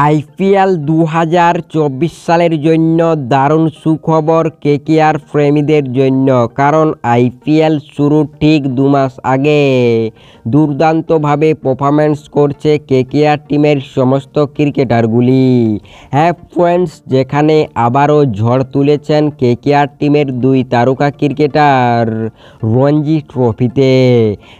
IPL 2024 সালের জন্য দারুণ সুখবর কেকেআর প্রেমীদের জন্য, কারণ আইপিএল শুরুর ঠিক 2 মাস আগে দুর্দান্তভাবে পারফরম্যান্স করছে কেকেআর টিমের সমস্ত ক্রিকেটারগুলি। হ্যাঁ ফ্রেন্ডস, যেখানে আবারও ঝড় তুলেছেন কেকেআর টিমের 2 তারকা ক্রিকেটার রঞ্জি ট্রফিতে।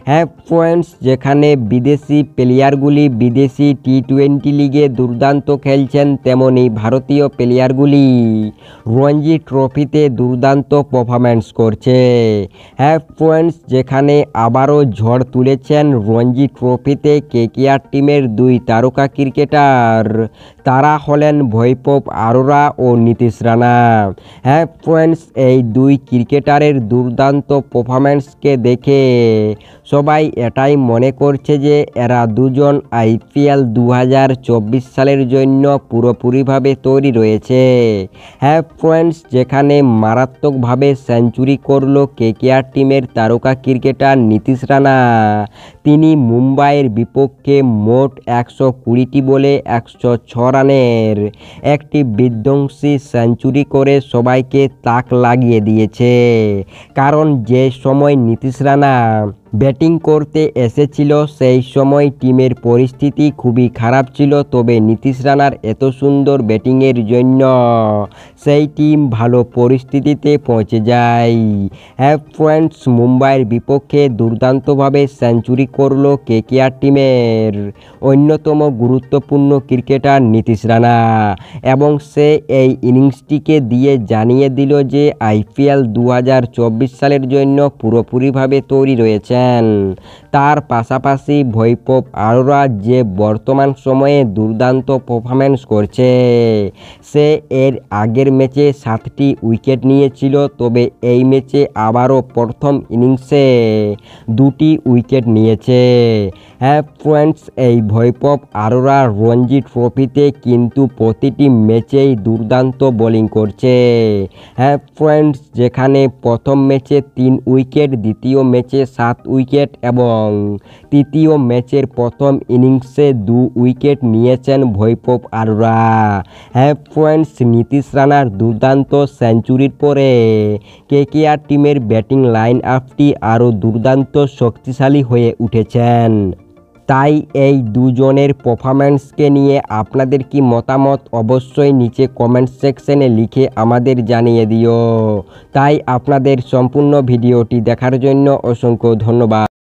হ্যাঁ ফ্রেন্ডস, যেখানে বিদেশি প্লেয়ারগুলি বিদেশি টি-20 লিগে দুর্দান্ত খেলছেন, তেমনি ভারতীয় প্লেয়ারগুলি রঞ্জি ট্রফিতে দুর্দান্ত পারফরম্যান্স করছে। হ্যাঁ ফ্রেন্ডস, যেখানে আবারও ঝড় তুলেছেন রঞ্জি ট্রফিতে কেকেআর টিমের 2 তারকা ক্রিকেটার, তারা হলেন বৈভব আরোরা ও নীতিশ রানা। হ্যাঁ ফ্রেন্ডস, এই 2 ক্রিকেটারের দুর্দান্ত পারফরম্যান্সকে দেখে সবাই এটাই মনে করছে যে এরা দুজন আইপিএল 2024 সালের জন্য পুরোপুরিভাবে তৈরি রয়েছে। হ্যাঁ ফ্রেন্ডস, যেখানে মারাত্মকভাবে সেঞ্চুরি করলো কেকেআর টিমের তারকা ক্রিকেটার নীতিশ রানা। তিনি মুম্বাইয়ের বিপক্ষে মোট 120টি বলে 106 রানের একটি বিধ্বংসী সেঞ্চুরি করে সবাইকে তাক লাগিয়ে দিয়েছে। কারণ যে সময় নীতিশ রানা ব্যাটিং করতে এসেছিল সেই সময় টিমের পরিস্থিতি খুবই খারাপ ছিল, তবে নীতিশ রানার এত সুন্দর ব্যাটিংয়ের জন্য সেই টিম ভালো পরিস্থিতিতে পৌঁছে যায়। হ্যাঁ ফ্রেন্ডস, মুম্বাইয়ের বিপক্ষে দুর্দান্তভাবে সেঞ্চুরি করলো কেকেআর টিমের অন্যতম গুরুত্বপূর্ণ ক্রিকেটার নীতিশ রানা, এবং সে এই ইনিংসটিকে দিয়ে জানিয়ে দিল যে আইপিএল 2024 সালের জন্য পুরোপুরিভাবে তৈরি রয়েছে। তার পাশাপাশি বৈভব আরোরা যে বর্তমান সময়ে দুর্দান্ত পারফরম্যান্স করছে, সে এর আগের ম্যাচে 7টি উইকেট নিয়েছিল, তবে এই ম্যাচে আবারও প্রথম ইনিংসে 2টি উইকেট নিয়েছে। হ্যাঁ ফ্রেন্ডস, এই বৈভব আরোরা রঞ্জি ট্রফিতে কিন্তু প্রতিটি ম্যাচেই দুর্দান্ত বোলিং করছে। হ্যাঁ ফ্রেন্ডস, যেখানে প্রথম ম্যাচে 3 উইকেট, দ্বিতীয় ম্যাচে 7 উইকেট এবং তৃতীয় ম্যাচের প্রথম ইনিংসে 2 উইকেট নিয়েছেন বৈভব আরোরা। হ্যাঁ ফ্রেন্ডস, নীতিশ রানার দুর্দান্ত সেঞ্চুরির পরে কেকেআর টিমের ব্যাটিং লাইন আপটি আরও দুর্দান্ত শক্তিশালী হয়ে উঠেছেন। তাই এই দুজনের পারফরম্যান্সকে নিয়ে আপনাদের কি মতামত অবশ্যই নিচে কমেন্ট সেকশনে লিখে আমাদের জানিয়ে দিও। তাই আপনাদের সম্পূর্ণ ভিডিওটি দেখার জন্য অসংখ্য ধন্যবাদ।